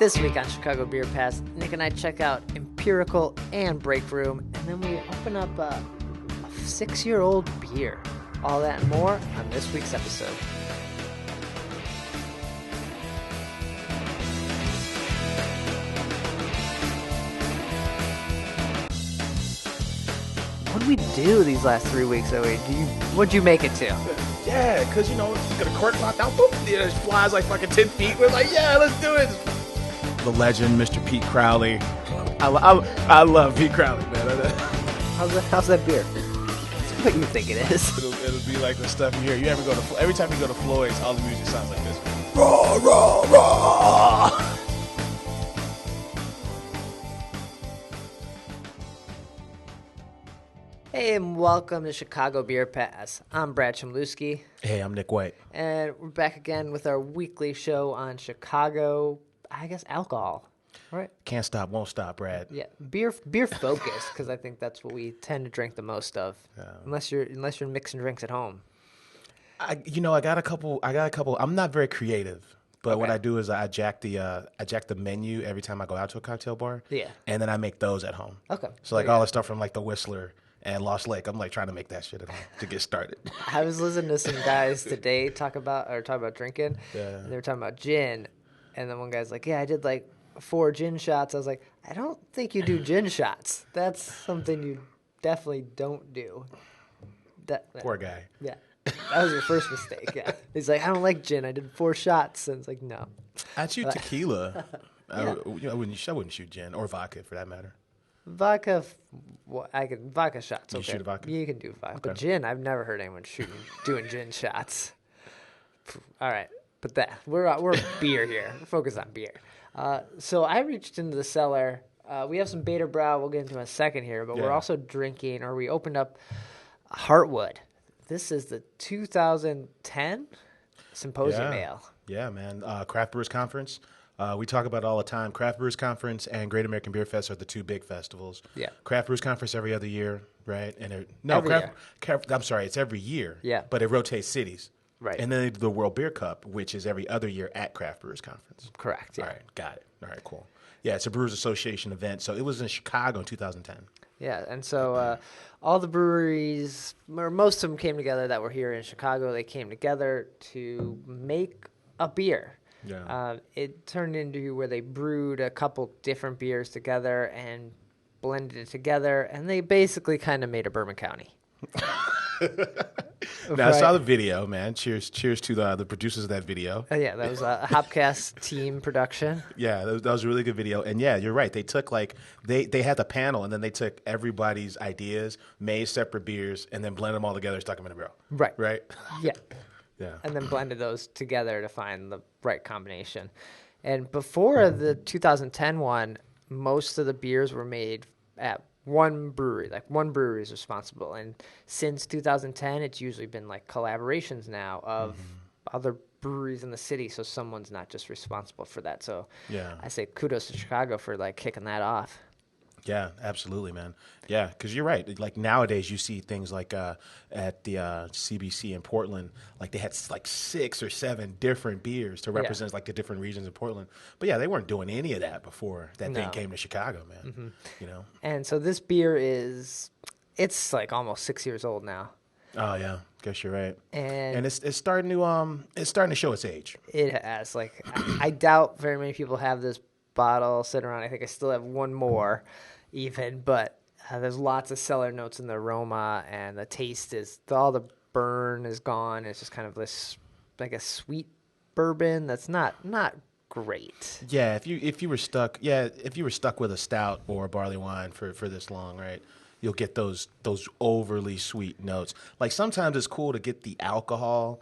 This week on Chicago Beer Pass, Nick and I check out Empirical and Breakroom, and then we open up a 6-year-old beer. All that and more on this week's episode. What did we do these last 3 weeks, Zoe? What'd you make it to? Yeah, because, you know, just got a cork locked out, boop, it just flies like fucking 10 feet. We're like, yeah, let's do it. The legend, Mr. Pete Crowley. I love Pete Crowley, man. How's that beer? It's what you think it is. It'll be like the stuff you hear. You ever go to, every time you go to Floyd's, all the music sounds like this. Raw, raw, raw. Hey, and welcome to Chicago Beer Pass. I'm Brad Chmielewski. Hey, I'm Nik White. And we're back again with our weekly show on Chicago, I guess, alcohol. Right? Can't stop, won't stop, Brad. Yeah, beer focused, because I think that's what we tend to drink the most of. Unless you're mixing drinks at home. I got a couple. I'm not very creative. But what I do is I jack the menu every time I go out to a cocktail bar. Yeah. And then I make those at home. Okay. So like all the stuff from like the Whistler and Lost Lake, I'm like trying to make that shit at home to get started. I was listening to some guys today talk about drinking. Yeah. And they were talking about gin, and then one guy's like, "Yeah, I did like 4 gin shots." I was like, "I don't think you do gin shots. That's something you definitely don't do." Poor guy. Yeah. That was your first mistake. Yeah. He's like, "I don't like gin. I did 4 shots." And it's like, no. I'd shoot tequila. Yeah. I wouldn't shoot gin or vodka for that matter. Vodka shots. You Okay. shoot a vodka? You can do vodka. Okay. But gin, I've never heard anyone doing gin shots. All right. But we're beer here. We're focused on beer. So I reached into the cellar. We have some Beta Brow we'll get into in a second here, but we're also drinking, or we opened up Heartwood. This is the 2010 Symposium Ale. Yeah, man. Craft Brewers Conference. We talk about it all the time. Craft Brewers Conference and Great American Beer Fest are the 2 big festivals. Yeah. Craft Brewers Conference every other year, right? And I'm sorry, it's every year. Yeah. But it rotates cities. Right. And then the World Beer Cup, which is every other year at Craft Brewers Conference. Correct. Yeah. All right, got it. All right, cool. Yeah, it's a Brewers Association event. So it was in Chicago in 2010. Yeah, and so all the breweries, or most of them came together that were here in Chicago. They came together to make a beer. Yeah. It turned into where they brewed a couple different beers together and blended it together, and they basically kind of made a Bourbon County. Now, I saw the video, man. Cheers to the producers of that video. Yeah, that was a Hopcast team production. Yeah, that was a really good video. And yeah, you're right. They took they had the panel, and then they took everybody's ideas, made separate beers, and then blended them all together and stuck them in a barrel. Right. Right? Yeah. Yeah. And then blended those together to find the right combination. And before the 2010 one, most of the beers were made at one brewery. Like one brewery is responsible. And since 2010, it's usually been like collaborations now of other breweries in the city. So someone's not just responsible for that. So yeah, I say kudos to Chicago for like kicking that off. Yeah, absolutely, man. Yeah, because you're right. Like nowadays, you see things like at the CBC in Portland, like they had like 6 or 7 different beers to represent like the different regions of Portland. But yeah, they weren't doing any of that before that thing came to Chicago, man. Mm-hmm. You know. And so this beer it's like almost 6 years old now. Oh yeah, guess you're right. And it's starting to show its age. It has. Like I doubt very many people have this bottle sitting around. I think I still have one more. Even, but there's lots of cellar notes in the aroma, and the taste all the burn is gone. It's just kind of this like a sweet bourbon that's not great. Yeah, if you were stuck with a stout or a barley wine for this long, right? You'll get those overly sweet notes. Like sometimes it's cool to get the alcohol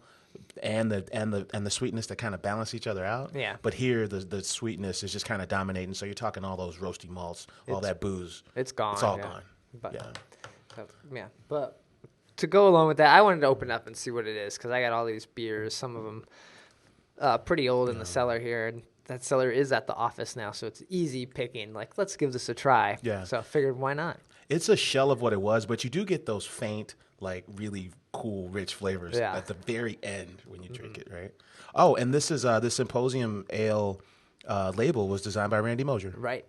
and the sweetness that kind of balance each other out. Yeah. But here the sweetness is just kind of dominating. So you're talking all those roasty malts, all that booze. It's gone. It's all gone. But, But to go along with that, I wanted to open up and see what it is because I got all these beers. Some of them pretty old in the cellar here, and that cellar is at the office now, so it's easy picking. Like, let's give this a try. Yeah. So I figured, why not? It's a shell of what it was, but you do get those faint, like really cool, rich flavors at the very end when you drink it, right? Oh, and this is the Symposium Ale label was designed by Randy Mosier. Right.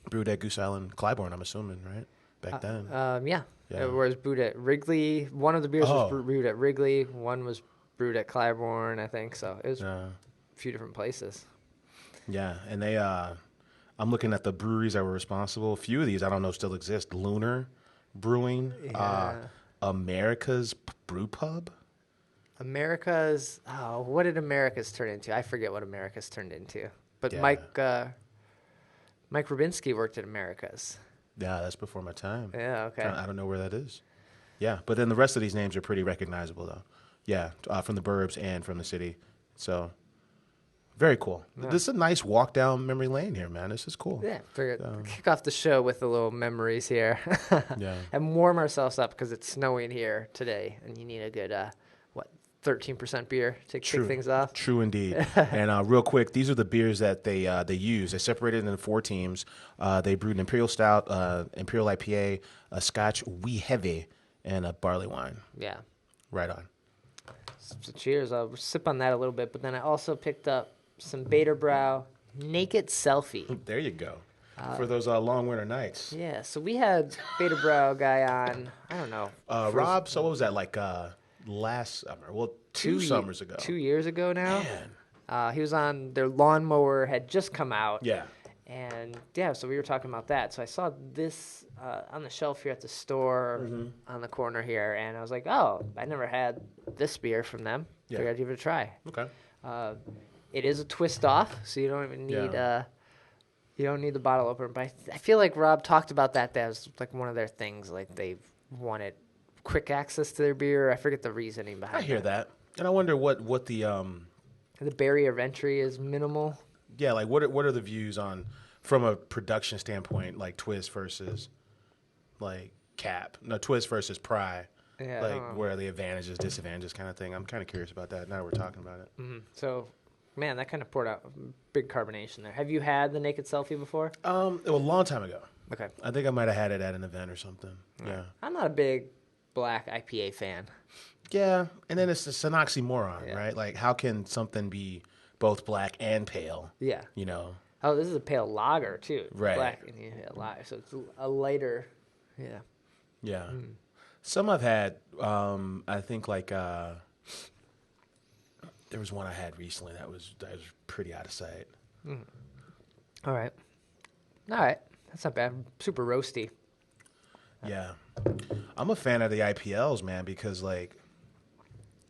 Brewed at Goose Island, Clybourne, I'm assuming, right? Back then. Yeah. Yeah. It was brewed at Wrigley. One of the beers was Oh. brewed at Wrigley. One was brewed at Clybourne, I think. So it was a few different places. Yeah, and they, I'm looking at the breweries that were responsible. A few of these I don't know still exist. Lunar Brewing, America's Brew Pub. What did America's turn into? I forget what America's turned into. But Yeah. Mike Rubinski worked at America's. Yeah, that's before my time. Yeah, okay. I don't know where that is. Yeah, but then the rest of these names are pretty recognizable, though. Yeah, from the burbs and from the city. So, very cool. Yeah. This is a nice walk down memory lane here, man. This is cool. Yeah, figured kick off the show with a little memories here. Yeah. And warm ourselves up because it's snowing here today, and you need a good 13% beer to kick things off. True indeed. And real quick, these are the beers that they use. They separated into 4 teams. They brewed an Imperial Stout, Imperial IPA, a Scotch Wee Heavy, and a barley wine. Yeah. Right on. So cheers. I'll sip on that a little bit, but then I also picked up some Beta Brow Naked Selfie. There you go. For those long winter nights. Yeah, so we had Beta Brow guy on, I don't know. Rob, so what was that, like last summer? Well, 2 summers ago. 2 years ago now. Man. He was on, their lawnmower had just come out. Yeah. And yeah, so we were talking about that. So I saw this on the shelf here at the store on the corner here, and I was like, oh, I never had this beer from them. Yeah. Figured I'd give it a try. Okay. It is a twist off, so you don't even need you don't need the bottle opener. But I feel like Rob talked about that. That was like one of their things. Like they wanted quick access to their beer. I forget the reasoning behind. I hear that, and I wonder what the barrier of entry is minimal. Yeah, like what are the views on from a production standpoint, like twist versus like cap, no twist versus pry, like where are the advantages, disadvantages, kind of thing. I'm kind of curious about that now that we're talking about it. Mm-hmm. So, man, that kind of poured out big carbonation there. Have you had the Naked Selfie before? A long time ago. Okay, I think I might have had it at an event or something. Yeah. I'm not a big black IPA fan. Yeah, and then it's an oxymoron, right? Like, how can something be both black and pale? Yeah. You know? Oh, this is a pale lager, too. Right. Black and lager, so it's a lighter, yeah. Yeah. Some I've had, I think, like, there was one I had recently that was pretty out of sight. All right. That's not bad. Super roasty. Yeah. I'm a fan of the IPLs, man, because, like,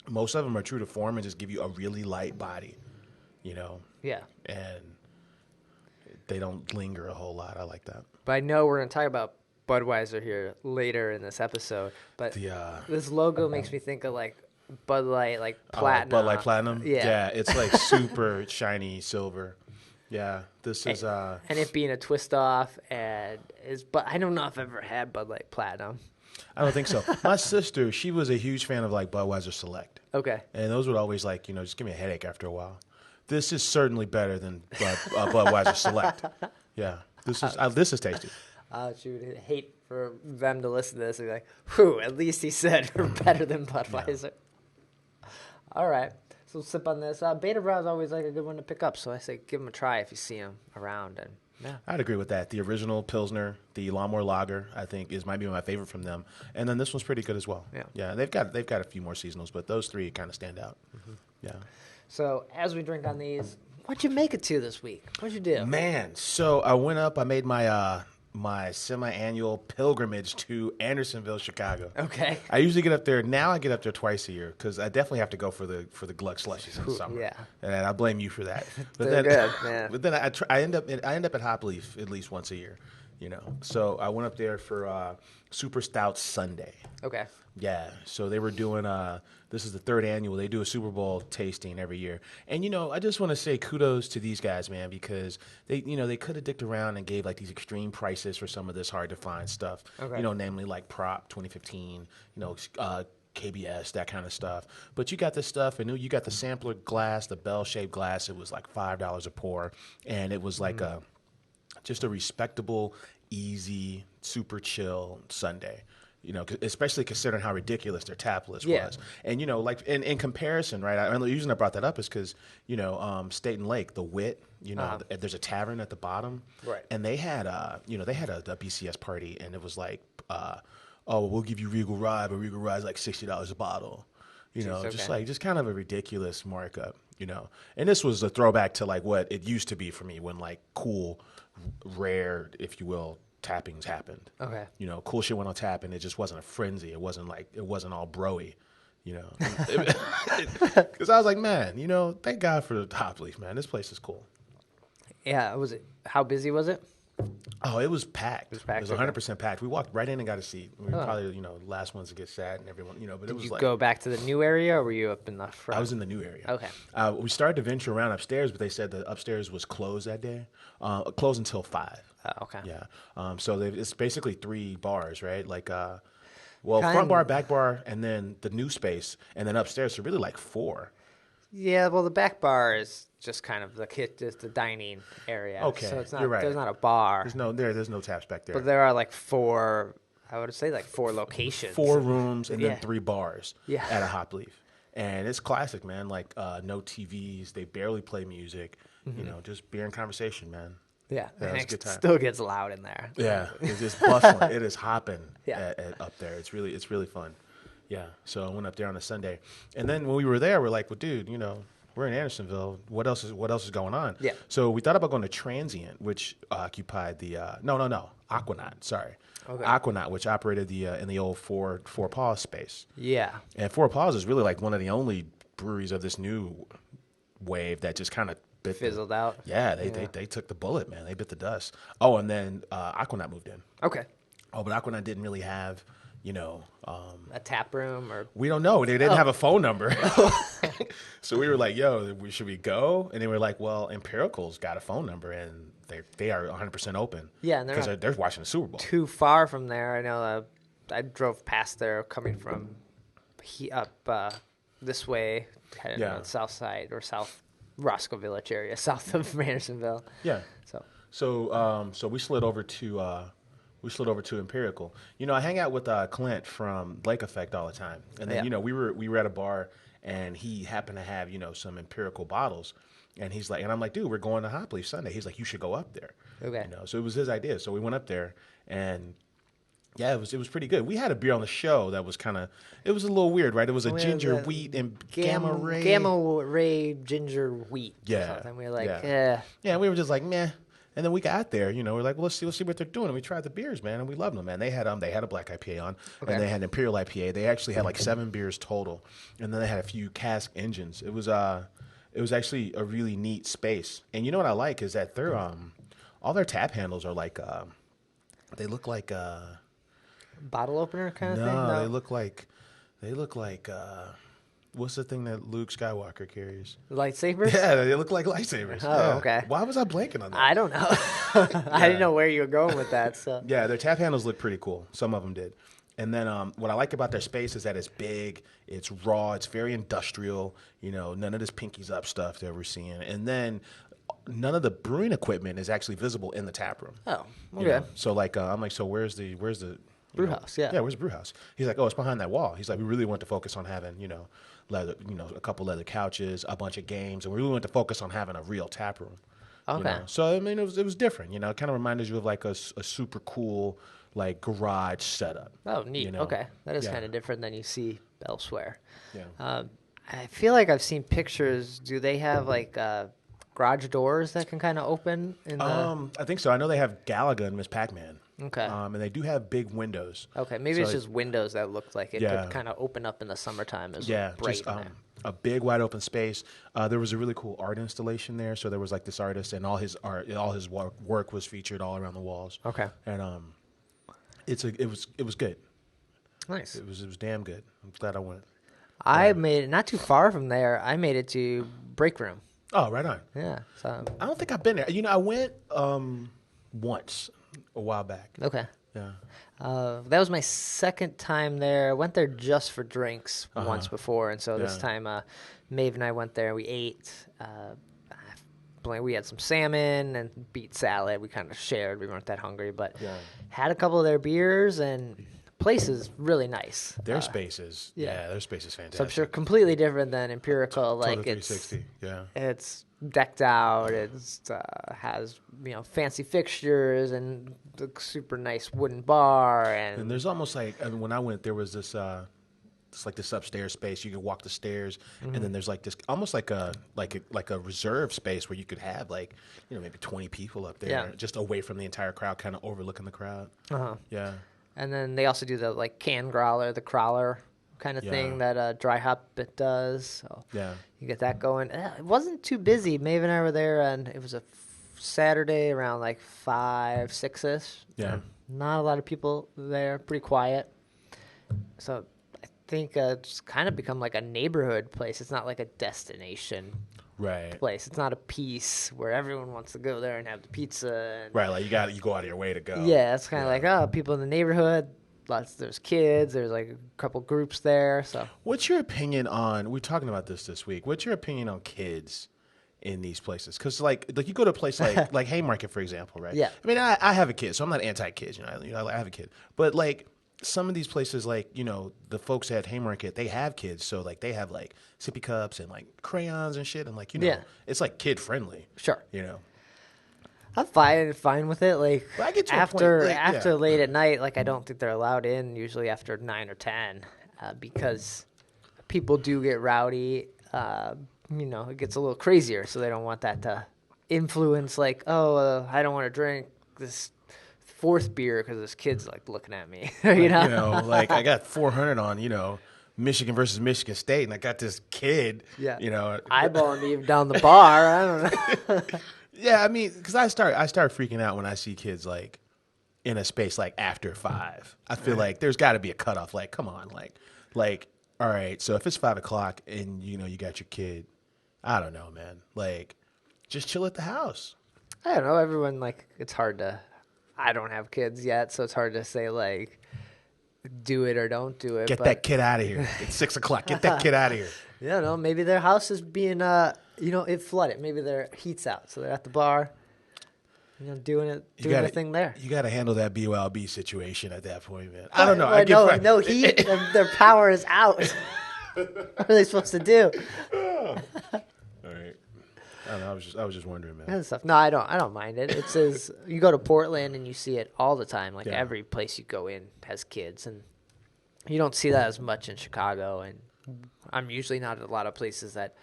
most of them are true to form and just give you a really light body, you know? Yeah. And they don't linger a whole lot. I like that. But I know we're going to talk about Budweiser here later in this episode. But this logo makes me think of, like, Bud Light, like platinum. Bud Light Platinum? Yeah. It's, like, super shiny silver. Yeah, this is... And it being a twist off, but I don't know if I've ever had Bud Light Platinum. I don't think so. My sister, she was a huge fan of, like, Budweiser Select. Okay. And those would always, like, just give me a headache after a while. This is certainly better than Budweiser Select. Yeah, this is tasty. She would hate for them to listen to this and be like, whew, at least he said we're better than Budweiser. Yeah. All right. So sip on this. Beta Brow is always like a good one to pick up. So I say give them a try if you see them around. And yeah, I'd agree with that. The original Pilsner, the Lawnmower Lager, I think might be my favorite from them. And then this one's pretty good as well. Yeah. They've got a few more seasonals, but those 3 kind of stand out. Mm-hmm. Yeah. So as we drink on these, what'd you make it to this week? What'd you do? Man, so I went up. I made my my semi-annual pilgrimage to Andersonville, Chicago. Okay. I usually get up there. Now I get up there twice a year because I definitely have to go for the Gluck slushies in the summer. Yeah. And I blame you for that. But They're good, man. But then I end up at Hop Leaf at least once a year. So I went up there for Super Stout Sunday. Okay. Yeah, so they were doing this is the 3rd annual. They do a Super Bowl tasting every year. And I just want to say kudos to these guys, man, because they could have dicked around and gave like these extreme prices for some of this hard to find stuff. Okay. Namely like Prop 2015, KBS, that kind of stuff. But you got this stuff, and you got the sampler glass, the bell-shaped glass. It was like $5 a pour, and it was like just a respectable, easy, super chill Sunday. Especially considering how ridiculous their tap list Yeah. was. And, like in comparison, right, the reason I brought that up is because, State and Lake, the Wit, there's a tavern at the bottom. Right. And they had, a BCS party, and it was like, we'll give you Regal Rye, but Regal Rye is like $60 a bottle. Just kind of a ridiculous markup, And this was a throwback to like what it used to be for me when like cool, rare, if you will, tappings happened. Okay. Cool shit went on tap, and it just wasn't a frenzy. It wasn't all broy, Because I was like, man, thank God for the Hop Leaf, man. This place is cool. Yeah. How busy was it? Oh, it was packed. It was 100% okay. packed. We walked right in and got a seat. We were probably, last ones to get sat and everyone, but it was Did you like. go back to the new area, or were you up in the front? I was in the new area. Okay. We started to venture around upstairs, but they said the upstairs was closed that day. Closed until 5. Oh, okay. Yeah. So it's basically 3 bars, right? Like, front bar, back bar, and then the new space, and then upstairs, so really like 4. Yeah, well, the back bar is just kind of just the dining area. Okay, so it's not. you're right. There's not a bar. There's no taps back there. But there are like 4. I would say like 4 locations. 4 rooms and then 3 bars. Yeah. At a Hop Leaf, and it's classic, man. Like no TVs, they barely play music. Just beer and conversation, man. Yeah, it was a it good time. still gets loud in there. Yeah, it's just bustling. It is hopping. Yeah. Up there. It's really fun. Yeah, so I went up there on a Sunday, and then when we were there, we're like, well, dude, we're in Andersonville. What else is going on? Yeah. So we thought about going to Transient, which occupied the Aquanaut. Sorry, Okay. Aquanaut, which operated in the old Four Paws space. Yeah. And Four Paws is really like one of the only breweries of this new wave that just kind of Fizzled out. Yeah, they took the bullet, man. They bit the dust. Oh, and then Aquanaut moved in. Okay. Oh, but Aquanaut didn't really have. A tap room or we don't know. They didn't have a phone number. So we were like, yo, should we go? And they were like, well, Empirical's got a phone number, and they are 100% open. Yeah, and because they're watching the Super Bowl. Too far from there. I know I drove past there coming from up this way, heading on the south side or south Roscoe Village area, south of Andersonville. Yeah. So we slid over to Empirical. I hang out with Clint from Lake Effect all the time, and then we were at a bar, and he happened to have some Empirical bottles, and he's like, and I'm like, dude, we're going to Hop Leaf Sunday. He's like, you should go up there. Okay. So it was his idea. So we went up there, and yeah, it was pretty good. We had a beer on the show that was it was a little weird, right? It was a ginger wheat and gamma ray ginger wheat. Yeah. Or something. We were like, yeah. We were just like, meh. And then we got there, we're like, well, let's see what they're doing. And we tried the beers, man, and we loved them, man. They had a black IPA on, and they had an Imperial IPA. They actually had like 7 beers total, and then they had a few cask engines. It was actually a really neat space. And you know what I like is that their all their tap handles are like they look like bottle opener kind of thing. No, they look like what's the thing that Luke Skywalker carries? Lightsabers? Yeah, they look like lightsabers. Oh, yeah. okay. Why was I blanking on that? I don't know. I didn't know where you were going with that. So yeah, their tap handles look pretty cool. Some of them did. And then what I like about their space is that it's big, it's raw, it's very industrial. None of this pinkies up stuff that we're seeing. And then none of the brewing equipment is actually visible in the tap room. Oh, okay. So like I'm like, so where's the brew house? Yeah. Yeah, where's the brew house? He's like, oh, it's behind that wall. He's like, we really want to focus on having leather, a couple leather couches, a bunch of games, and we really want to focus on having a real tap room. Okay. So I mean, it was different. It kind of reminded you of like a super cool like garage setup. Oh, neat. Okay, that is kind of different than you see elsewhere. Yeah. I feel like I've seen pictures. Do they have like garage doors that can kind of open? I think so. I know they have Galaga and Miss Pac-Man. Okay. And they do have big windows. Okay, maybe it's just windows that look like it Yeah. could kind of open up in the summertime. As Just a big wide open space. There was a really cool art installation there. So there was like this artist, and all his work was featured all around the walls. Okay. And it was good. Nice. It was damn good. I'm glad I went. I made it not too far from there. I made it to Breakroom. Oh, right on. Yeah. So I don't think I've been there. I went once a while back. okay. Yeah. That was my second time there. I went there just for drinks once before, and so this time, Maeve and I went there. We ate. We had some salmon and beet salad. We kind of shared. We weren't that hungry, but had a couple of their beers and place is really nice. Their space is their space is fantastic. So I'm sure completely different than Empirical. Like Total 360. it's decked out. It's has fancy fixtures and the super nice wooden bar. And there's almost like when I went, there was this. It's like this upstairs space. You could walk the stairs, and then there's like this almost like a reserve space where you could have like maybe 20 people up there, just away from the entire crowd, kind of overlooking the crowd. Yeah. And then they also do the like can growler, the crawler kind of thing that Dry Hop does. So you get that going. It wasn't too busy. Maeve and I were there, and it was a Saturday around like 5, 6ish. Yeah. Not a lot of people there. Pretty quiet. So I think it's kind of become like a neighborhood place. It's not like a destination place. It's not a piece where everyone wants to go there and have the pizza. And, like you go out of your way to go. Yeah, it's kind of like people in the neighborhood. There's kids. There's like a couple groups there. So what's your opinion on? We're talking about this week. What's your opinion on kids in these places? Because like you go to a place like Haymarket, for example, right? Yeah. I mean, I have a kid, so I'm not anti-kids. I have a kid, but like. Some of these places, like, the folks at Haymarket, they have kids. So, like, they have, like, sippy cups and, like, crayons and shit. And, like, it's, like, kid-friendly. Sure. I'm fine with it. Like, I get your after point. after late at night, like, I don't think they're allowed in, usually after 9 or 10, because people do get rowdy. It gets a little crazier, so they don't want that to influence, like, I don't want to drink this 4th beer because this kid's like looking at me. Like I got 400 on Michigan versus Michigan State, and I got this kid eyeballing me down the bar. I don't know. Yeah, I mean, because I start freaking out when I see kids like in a space like after 5. I feel like there's got to be a cutoff. Like, come on, like all right. So if it's 5 o'clock and you got your kid, I don't know, man. Like, just chill at the house. I don't know. Everyone it's hard to. I don't have kids yet, so it's hard to say, like, do it or don't do it. Get that kid out of here. It's 6 o'clock. Get that kid out of here. Yeah, maybe their house is being, it flooded. Maybe their heat's out, so they're at the bar, doing their thing there. You got to handle that BYOB situation at that point, man. I don't know. No heat. Their power is out. What are they supposed to do? All right. I don't know. I was just wondering, man. That stuff. No, I don't mind it. It says you go to Portland and you see it all the time. Like every place you go in has kids, and you don't see that as much in Chicago. And I'm usually not at a lot of places that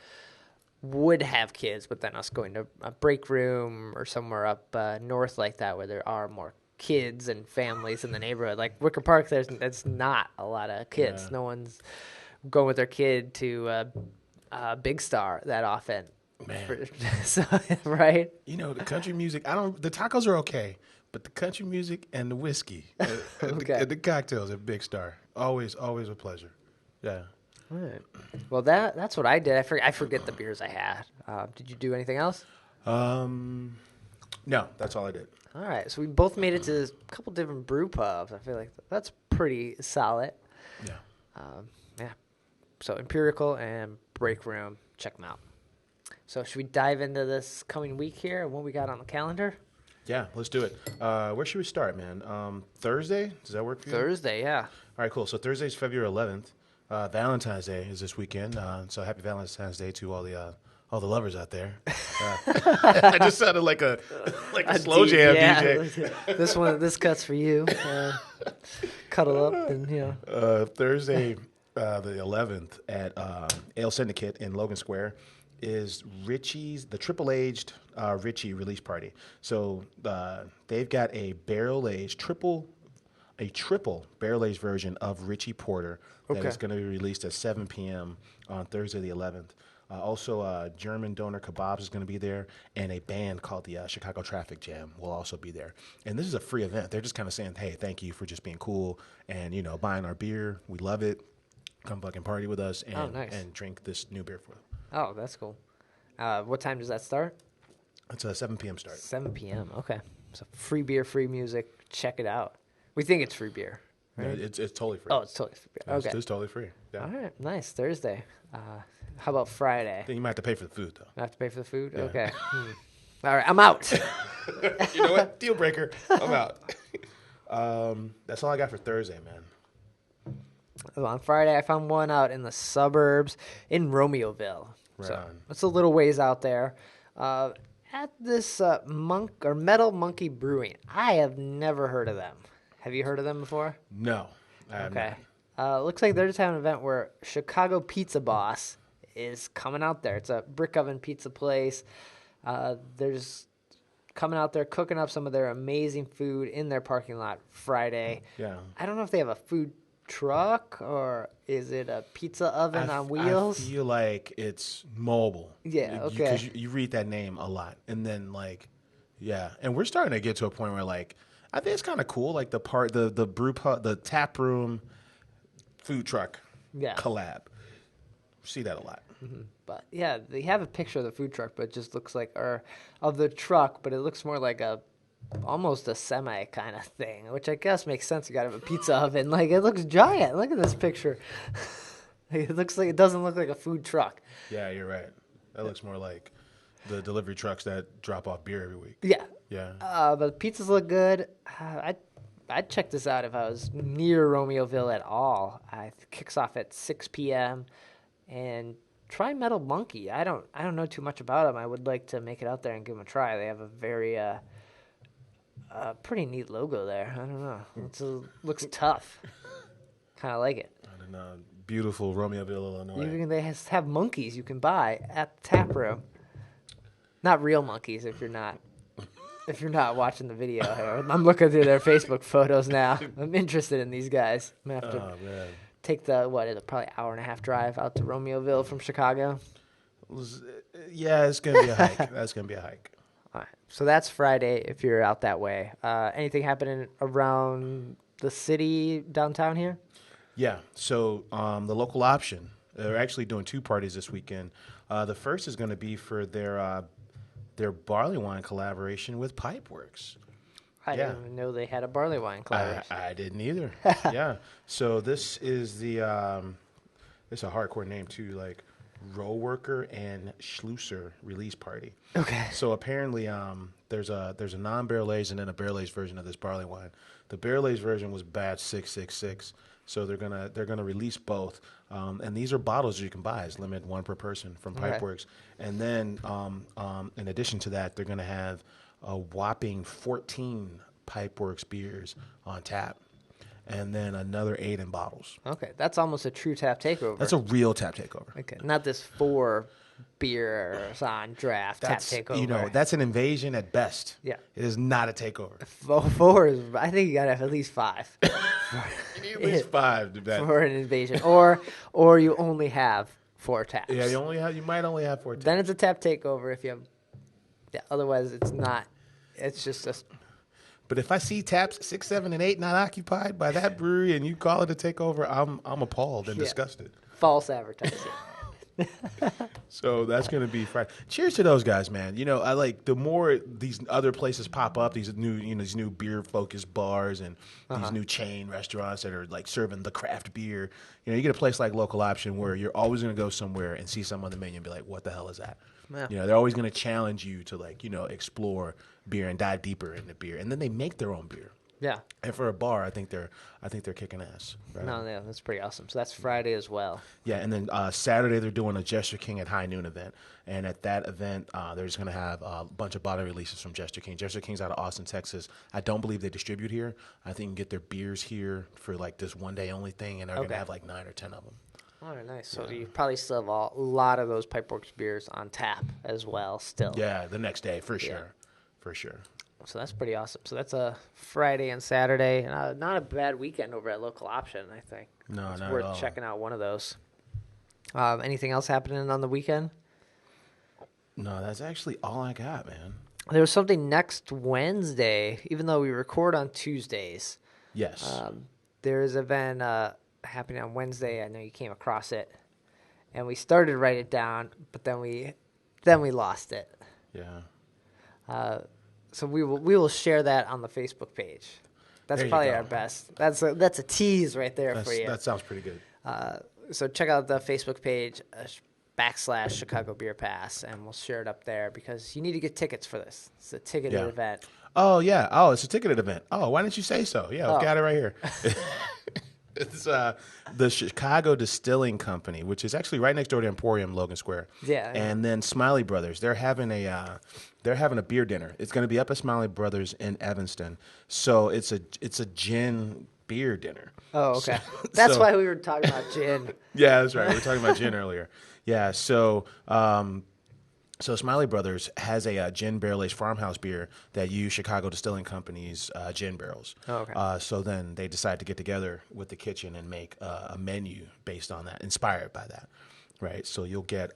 would have kids, but then us going to a Breakroom or somewhere up north like that where there are more kids and families in the neighborhood. Like Wicker Park, there's not a lot of kids. No one's going with their kid to Big Star that often. Man. Right? The country music, the tacos are okay, but the country music and the whiskey and the cocktails at Big Star, always a pleasure. Yeah. All right. Well, that's what I did. I forget the beers I had. Did you do anything else? No, that's all I did. All right. So we both made it to a couple different brew pubs. I feel like that's pretty solid. Yeah. So Empirical and Breakroom, check them out. So should we dive into this coming week here and what we got on the calendar? Yeah, let's do it. Where should we start, man? Thursday? Does that work for you? Thursday, yeah. All right, cool. So Thursday's February 11th. Valentine's Day is this weekend. So happy Valentine's Day to all the lovers out there. I just sounded like a slow jam DJ. This cut's for you. Cuddle up and Thursday, the 11th at Ale Syndicate in Logan Square is the triple-aged Richie release party. So they've got a triple barrel-aged version of Richie Porter that is going to be released at 7 p.m. on Thursday the 11th. Also, German Donor Kebabs is going to be there, and a band called the Chicago Traffic Jam will also be there. And this is a free event. They're just kind of saying, hey, thank you for just being cool and, buying our beer. We love it. Come fucking party with us and drink this new beer for them. Oh, that's cool. What time does that start? It's a 7 p.m. start. 7 p.m. Okay. So free beer, free music. Check it out. We think it's free beer. Right? Yeah, it's totally free. Oh, it's totally free beer. Okay. It's totally free. Yeah. All right. Nice. Thursday. How about Friday? Then you might have to pay for the food, though. I have to pay for the food? Yeah. Okay. All right. I'm out. You know what? Deal breaker. I'm out. That's all I got for Thursday, man. On Friday, I found one out in the suburbs in Romeoville. Right So on. it's a little ways out there. At this Metal Monkey Brewing. I have never heard of them. Have you heard of them before? No, I have Okay. not. Looks like they're just having an event where Chicago Pizza Boss is coming out there. It's a brick oven pizza place. They're just coming out there cooking up some of their amazing food in their parking lot Friday. Yeah. I don't know if they have a food truck or is it a pizza oven on wheels? I feel like it's mobile. Yeah, okay. Because you read that name a lot. And then, yeah. And we're starting to get to a point where, I think it's kind of cool, the brew pub, the tap room food truck collab. See that a lot. Mm-hmm. But, yeah, they have a picture of the food truck, but it just looks like, or of the truck, but it looks more like almost a semi kind of thing, which I guess makes sense. You got to have a pizza oven. It looks giant. Look at this picture. It looks like it doesn't look like a food truck. Yeah, you're right. That looks more like the delivery trucks that drop off beer every week. Yeah. Yeah. But the pizzas look good. I'd check this out if I was near Romeoville at all. It kicks off at 6 p.m. and try Metal Monkey. I don't know too much about them. I would like to make it out there and give them a try. They have a very pretty neat logo there. I don't know. Looks tough. Kind of like it. I don't know. Beautiful Romeoville, Illinois. They have monkeys you can buy at the tap room. Not real monkeys if you're not watching the video here. I'm looking through their Facebook photos now. I'm interested in these guys. I'm going to have to take the probably hour and a half drive out to Romeoville from Chicago. Yeah, it's going to be a hike. That's going to be a hike. All right. So that's Friday if you're out that way. Anything happening around the city downtown here? Yeah. So the local option, they're actually doing two parties this weekend. The first is going to be for their barley wine collaboration with Pipeworks. I didn't even know they had a barley wine collaboration. I didn't either. Yeah. So this is it's a hardcore name too, Rollworker and Schlusser release party. Okay. So apparently, there's a non-barrel aged and then a barrel aged version of this barley wine. The barrel aged version was batch 666. So they're gonna release both, and these are bottles you can buy. It's limited one per person from Pipeworks, and then in addition to that, they're gonna have a whopping 14 Pipeworks beers on tap, and then another 8 in bottles. Okay, that's almost a true tap takeover. That's a real tap takeover. Okay, not this 4 beers on draft tap takeover. That's an invasion at best. Yeah, it is not a takeover. 4 is. I think you gotta have at least 5. You need at least 5 for an invasion, or you only have 4 taps. Yeah, you might only have 4 taps. Then it's a tap takeover if you have. Yeah, otherwise it's not. It's just a. But if I see taps 6, 7, and 8 not occupied by that brewery, and you call it a takeover, I'm appalled and disgusted. False advertising. So that's going to be Friday. Cheers to those guys, man. I like the more these other places pop up, these new beer focused bars and these new chain restaurants that are serving the craft beer. You get a place like Local Option where you're always going to go somewhere and see something on the menu and be like, "What the hell is that?" Yeah. They're always going to challenge you to explore beer and dive deeper into beer, and then they make their own beer. Yeah. And for a bar, I think they're kicking ass. Right? No, yeah, that's pretty awesome. So that's Friday as well. Yeah, and then Saturday they're doing a Jester King at high noon event, and at that event they're just going to have a bunch of bottle releases from Jester King. Jester King's out of Austin, Texas. I don't believe they distribute here. I think you can get their beers here for this one day only thing, and they're going to have 9 or 10 of them. All right, nice. So you probably still have a lot of those Pipeworks beers on tap as well still. Yeah, the next day for sure. For sure. So that's pretty awesome. So that's a Friday and Saturday. Not a bad weekend over at Local Option, I think. No, it's not worth at all. checking out one of those. Anything else happening on the weekend? No, that's actually all I got, man. There was something next Wednesday, even though we record on Tuesdays. Yes. There is an event happening on Wednesday. I know you came across it. And we started to write it down, but then we lost it. Yeah. So we will share that on the Facebook page. That's probably our best. That's a tease right there for you. That sounds pretty good. So check out the Facebook page / Chicago Beer Pass, and we'll share it up there because you need to get tickets for this. It's a ticketed event. Oh yeah. Oh, it's a ticketed event. Oh, why didn't you say so? Yeah, I've got it right here. It's the Chicago Distilling Company, which is actually right next door to Emporium, Logan Square. Yeah. And then Smylie Brothers, they're having a beer dinner. It's going to be up at Smylie Brothers in Evanston. So it's a gin beer dinner. Oh, okay. That's so- why we were talking about gin. Yeah, that's right. We were talking about gin earlier. Yeah, so Smylie Brothers has a gin barrel-aged farmhouse beer that use Chicago Distilling Company's gin barrels. Oh, okay. So then they decide to get together with the kitchen and make a menu based on that, inspired by that, right? So you'll get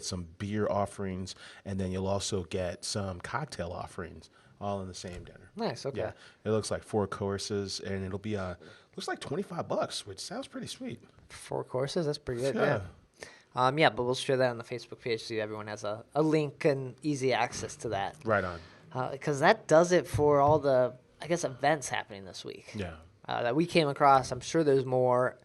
some beer offerings, and then you'll also get some cocktail offerings, all in the same dinner. Nice. Okay. Yeah, it looks like 4 courses, and it'll be looks like $25, which sounds pretty sweet. 4 courses. That's pretty good. Yeah. Yeah, but we'll share that on the Facebook page so everyone has a link and easy access to that. Right on. Because that does it for all the, I guess, events happening this week. Yeah. That we came across. I'm sure there's more,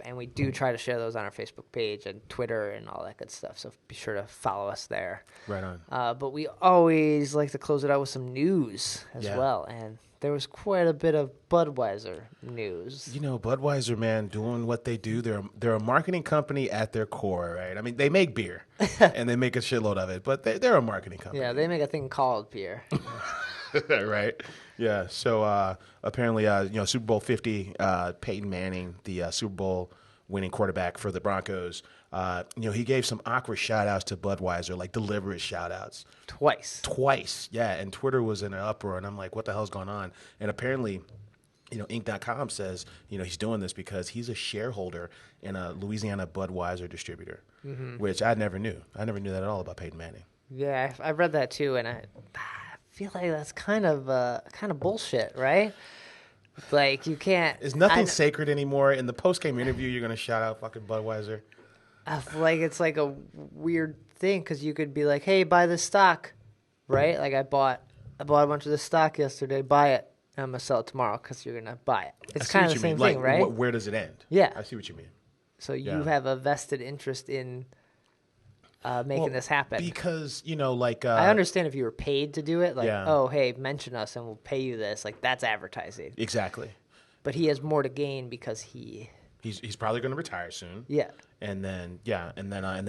and we do try to share those on our Facebook page and Twitter and all that good stuff. So be sure to follow us there. Right on. But we always like to close it out with some news as well. And there was quite a bit of Budweiser news. You know, Budweiser, man, doing what they do. They're a marketing company at their core, right? I mean, they make beer, and they make a shitload of it, but they're a marketing company. Yeah, they make a thing called beer. Right? Yeah. So apparently, Super Bowl 50, Peyton Manning, the Super Bowl winning quarterback for the Broncos, he gave some awkward shout-outs to Budweiser, like deliberate shout-outs. Twice, yeah. And Twitter was in an uproar, and I'm like, what the hell's going on? And apparently, Inc.com says, he's doing this because he's a shareholder in a Louisiana Budweiser distributor, which I never knew. I never knew that at all about Peyton Manning. Yeah, I've read that too, and I feel like that's kind of bullshit, right? Like, you can't... Is nothing sacred anymore? In the post-game interview, you're going to shout out fucking Budweiser? I feel like it's like a weird thing because you could be like, hey, buy this stock, right? Like, I bought a bunch of this stock yesterday. Buy it. I'm going to sell it tomorrow because you're going to buy it. It's kind of the same thing, right? Where does it end? Yeah. I see what you mean. So you have a vested interest in making this happen. Because, I understand if you were paid to do it. Like, Yeah. oh, hey, mention us and we'll pay you this. Like, that's advertising. Exactly. But he has more to gain because He's probably going to retire soon. Yeah. And then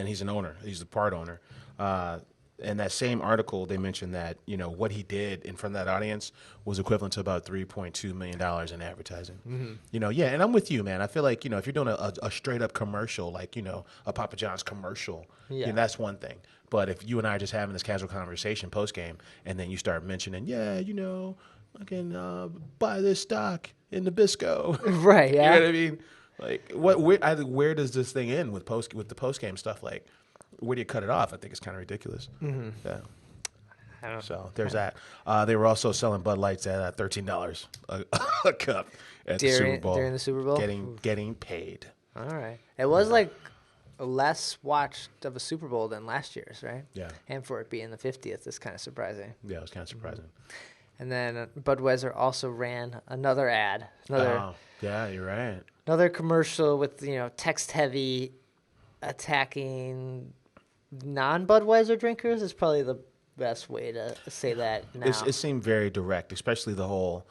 he's an owner. He's the part owner. In that same article, they mentioned that what he did in front of that audience was equivalent to about $3.2 million in advertising. Mm-hmm. And I'm with you, man. I feel like if you're doing a straight up commercial, like a Papa John's commercial, that's one thing. But if you and I are just having this casual conversation post game, and then you start mentioning, I can buy this stock in Nabisco, right? Yeah. You know what I mean? Like, where does this thing end with the post game stuff? Like, where do you cut it off? I think it's kind of ridiculous. Mm-hmm. Yeah. I don't know. So there's that. They were also selling Bud Lights at $13 a cup at the Super Bowl. During the Super Bowl? Getting paid. All right. It was like less watched of a Super Bowl than last year's, right? Yeah. And for it being the 50th is kind of surprising. Yeah, it was kind of surprising. And then Budweiser also ran another ad. Yeah, you're right. Another commercial with, text-heavy attacking non-Budweiser drinkers is probably the best way to say that now. It seemed very direct, especially the whole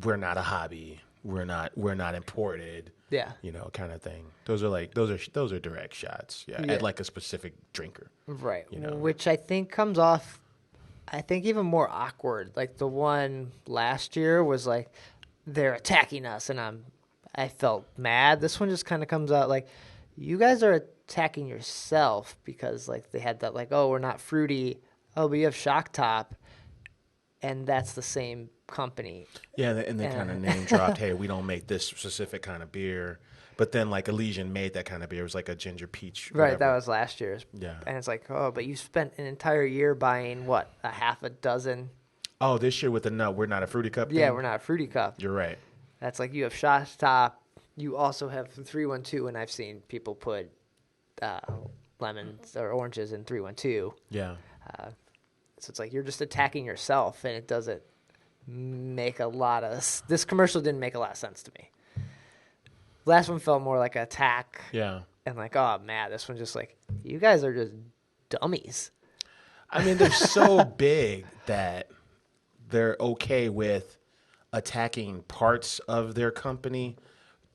"we're not a hobby, we're not imported," kind of thing. Those are direct shots, at like a specific drinker, right? Which I think comes off, even more awkward. Like the one last year was like they're attacking us, and I felt mad. This one just kind of comes out like you guys are attacking yourself because like they had that like, oh, we're not fruity. Oh, but you have Shock Top, and that's the same company. Yeah, and they kind of name dropped, hey, we don't make this specific kind of beer. But then like Elysian made that kind of beer. It was like a ginger peach. Right, whatever. that was last year's. Yeah. And it's like, oh, but you spent an entire year buying, what, a half a dozen? Oh, this year with the nut, we're not a fruity cup thing? Yeah, we're not a fruity cup. You're right. That's like you have Shock Top. You also have 312, and I've seen people put lemons or oranges in 312. Yeah. So it's like you're just attacking yourself, and it doesn't make a lot of... This commercial didn't make a lot of sense to me. Last one felt more like an attack. Yeah. And like, oh, man, this one just like, you guys are just dummies. I mean, they're so big that they're okay with attacking parts of their company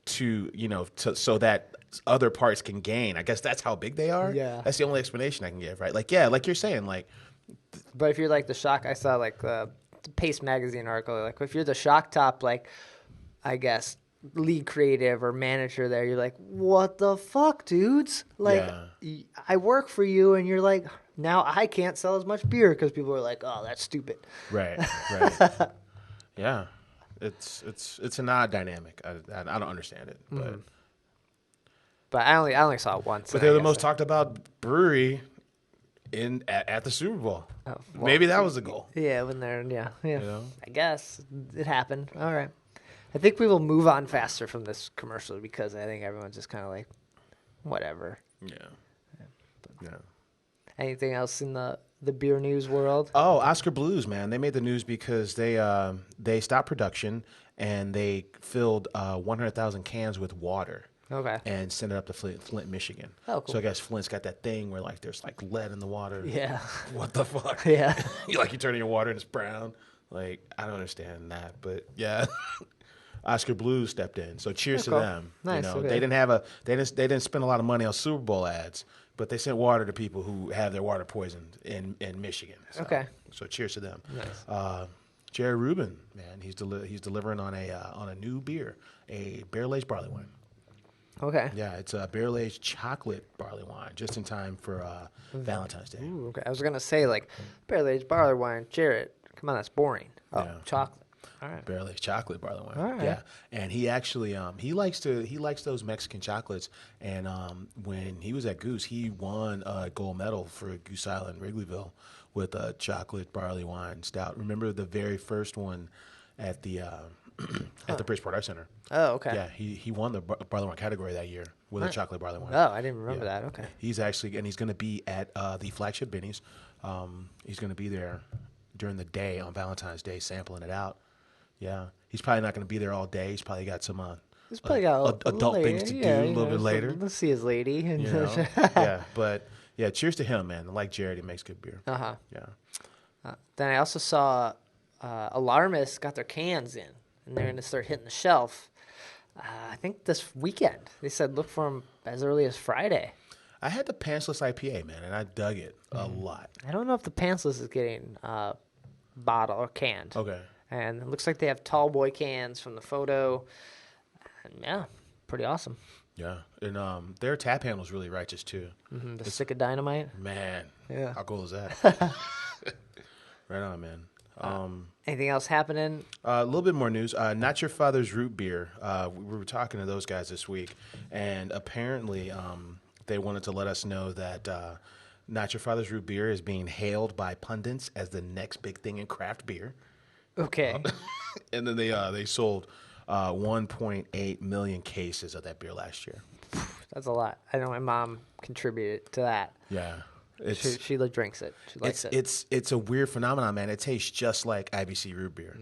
to so that other parts can gain. I guess that's how big they are. Yeah. That's the only explanation I can give, right? Like, yeah, like you're saying, like. But if you're like the shock, I saw like the Paste magazine article. Like if you're the shock top, like I guess lead creative or manager there, you're like, what the fuck, dudes? Like I work for you, and you're like, now I can't sell as much beer because people are like, oh, that's stupid. Right. Yeah, it's an odd dynamic. I don't understand it, But I only saw it once. But they're the most talked about brewery at the Super Bowl. Oh, well, maybe that was the goal. Yeah, when they're You know? I guess it happened. All right. I think we will move on faster from this commercial because I think everyone's just kind of like, whatever. Yeah. Anything else in the beer news world? Oh, Oscar Blues, man. They made the news because they stopped production and they filled 100,000 cans with water. Okay. And sent it up to Flint, Michigan. Oh, cool. So I guess Flint's got that thing where like there's like lead in the water. Yeah. What the fuck? Yeah. you turn your water and it's brown. Like, I don't understand that, but yeah. Oscar Blues stepped in. So cheers to them. Nice. Okay. They didn't spend a lot of money on Super Bowl ads, but they sent water to people who have their water poisoned in Michigan. So, okay. So cheers to them. Nice. Jerry Rubin, man, he's delivering on a new beer, a barrel-aged barley wine. Okay. Yeah, it's a barrel-aged chocolate barley wine, just in time for Valentine's Day. Ooh, okay. I was gonna say like barrel-aged barley wine, Jared. Come on, that's boring. Oh, Yeah. chocolate. All right. Barrel-aged chocolate barley wine. All right. Yeah, and he actually he likes those Mexican chocolates. And when he was at Goose, he won a gold medal for Goose Island, Wrigleyville, with a chocolate barley wine stout. Remember the very first one at the at the Bridgeport Arts Center. Oh, okay. Yeah, he won the barley wine category that year with a chocolate barley wine. Oh, I didn't remember that. Okay. He's going to be at the flagship Benny's. He's going to be there during the day on Valentine's Day, sampling it out. Yeah, he's probably not going to be there all day. He's probably got some He's probably got adult things to do a little bit later. Let's see his lady. And Yeah, but yeah, cheers to him, man. Like Jared, he makes good beer. Uh-huh. Yeah. Then I also saw Alarmist got their cans in, and they're going to start hitting the shelf. I think this weekend. They said look for them as early as Friday. I had the Pantsless IPA, man, and I dug it a lot. I don't know if the Pantsless is getting bottled or canned. Okay. And it looks like they have tall boy cans from the photo. And yeah, pretty awesome. Yeah, and their tap handle's really righteous too. Mm-hmm. The stick of dynamite. Man, Yeah. how cool is that? Right on, man. Anything else happening? A little bit more news. Not Your Father's Root Beer. We were talking to those guys this week, and apparently they wanted to let us know that Not Your Father's Root Beer is being hailed by pundits as the next big thing in craft beer. Okay. And then they sold 1.8 million cases of that beer last year. That's a lot. I know my mom contributed to that. Yeah. She drinks it. She likes it. It's a weird phenomenon, man. It tastes just like IBC root beer,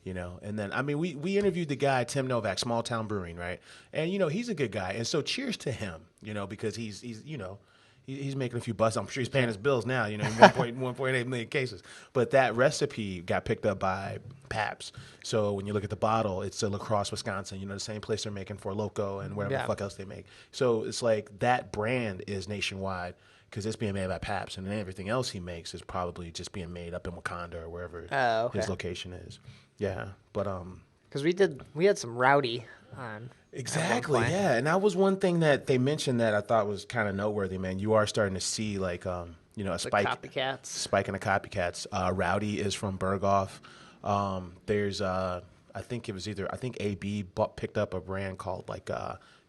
you know. And then I mean, we interviewed the guy Tim Novak, Small Town Brewing, right? And you know he's a good guy, and so cheers to him, you know, because he's you know he's making a few bucks. I'm sure he's paying his bills now, you know, 1.8 million cases. But that recipe got picked up by Pabst. So when you look at the bottle, it's La Crosse, Wisconsin, you know, the same place they're making for Loco and whatever the fuck else they make. So it's like that brand is nationwide. Because it's being made by Pabst, and then everything else he makes is probably just being made up in Wakanda or wherever his location is. Yeah, but because we had some rowdy on. Exactly, yeah, and that was one thing that they mentioned that I thought was kind of noteworthy. Man, you are starting to see like you know a spike in the copycats. Rowdy is from Berghoff. There's I think AB picked up a brand called like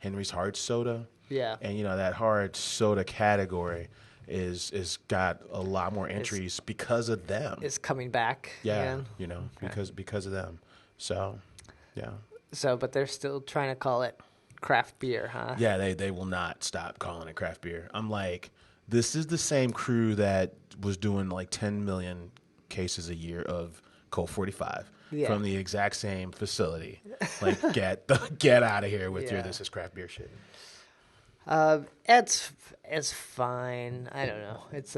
Henry's Hard Soda. Yeah. And you know that hard soda category is got a lot more entries because of them. It's coming back. Yeah. Again. You know, because of them. So, yeah. So, but they're still trying to call it craft beer, huh? Yeah, they will not stop calling it craft beer. I'm like, this is the same crew that was doing like 10 million cases a year of Colt 45 from the exact same facility. Like, get out of here with your this is craft beer shit. It's fine. I don't know. It's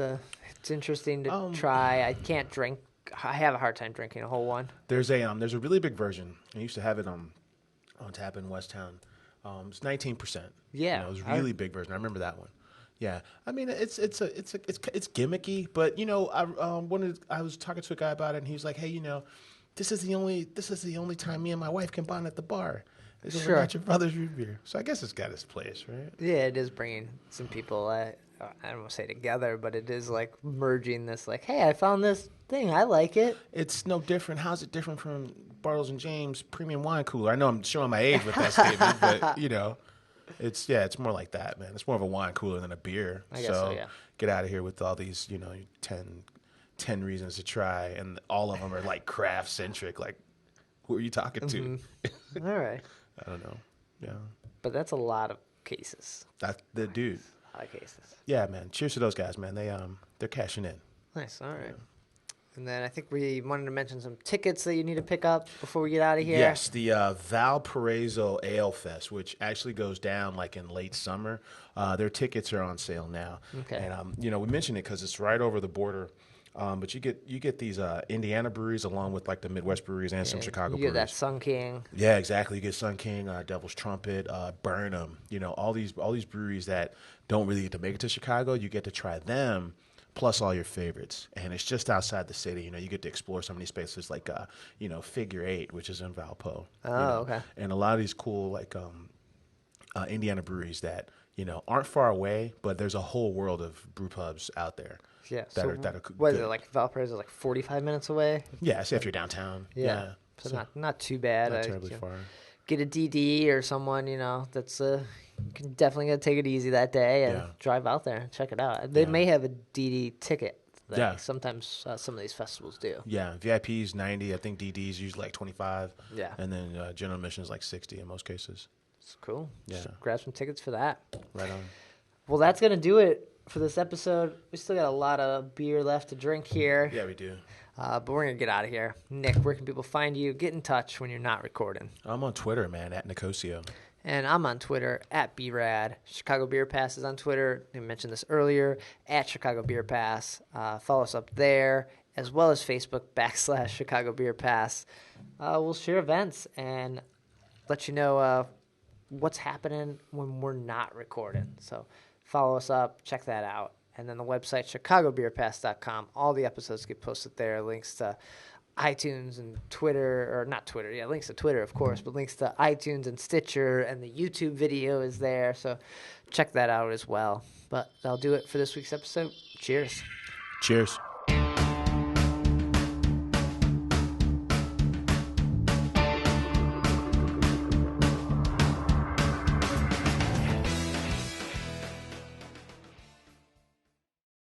interesting to try. I can't drink. I have a hard time drinking a whole one. There's a really big version. I used to have it on tap in Westtown. It's 19%. Yeah, it was a really big version. I remember that one. Yeah, I mean it's gimmicky, but I was talking to a guy about it, and he was like, hey, this is the only time me and my wife can bond at the bar. It's over at your brother's root beer. So I guess it's got its place, right? Yeah, it is bringing some people. I don't want to say together, but it is like merging this. Like, hey, I found this thing. I like it. It's no different. How's it different from Bartles and James premium wine cooler? I know I'm showing my age with that statement, but it's more like that, man. It's more of a wine cooler than a beer. I guess so, yeah. Get out of here with all these, 10 reasons to try, and all of them are like craft centric. Like, who are you talking to? Mm-hmm. All right. I don't know. Yeah. But that's a lot of cases. That's the dude. A lot of cases. Yeah, man. Cheers to those guys, man. They're cashing in. Nice. All right. And then I think we wanted to mention some tickets that you need to pick up before we get out of here. Yes, the Valparaiso Ale Fest, which actually goes down like in late summer. Their tickets are on sale now. Okay. And we mentioned it because it's right over the border. But you get these Indiana breweries along with like the Midwest breweries and some Chicago breweries. You get that Sun King. Yeah, exactly. You get Sun King, Devil's Trumpet, Burnham. All these breweries that don't really get to make it to Chicago. You get to try them, plus all your favorites, and it's just outside the city. You get to explore some of these spaces like Figure 8, which is in Valpo. Okay. And a lot of these cool like Indiana breweries that aren't far away, but there's a whole world of brew pubs out there. Yeah. That are what is it, like Valparaiso, like 45 minutes away? Yeah, say if you're downtown. Yeah. So not too bad. Not terribly far. Get a DD or someone, that's can definitely gonna take it easy that day and drive out there and check it out. They may have a DD ticket. Sometimes some of these festivals do. Yeah, VIP's 90. I think DD's usually like 25. Yeah. And then general admission is like 60 in most cases. It's cool. Yeah. Just grab some tickets for that. Right on. Well, that's gonna do it for this episode. We still got a lot of beer left to drink here. Yeah, we do. But we're going to get out of here. Nick, where can people find you? Get in touch when you're not recording. I'm on Twitter, man, at Nicosio. And I'm on Twitter, at BRAD. Chicago Beer Pass is on Twitter. I mentioned this earlier, at Chicago Beer Pass. Follow us up there, as well as Facebook, / Chicago Beer Pass. We'll share events and let you know what's happening when we're not recording. So follow us up, check that out. And then the website, chicagobeerpass.com. All the episodes get posted there. Links to iTunes and Twitter, or not Twitter. Yeah, links to Twitter, of course, but links to iTunes and Stitcher, and the YouTube video is there. So check that out as well. But that'll do it for this week's episode. Cheers. Cheers.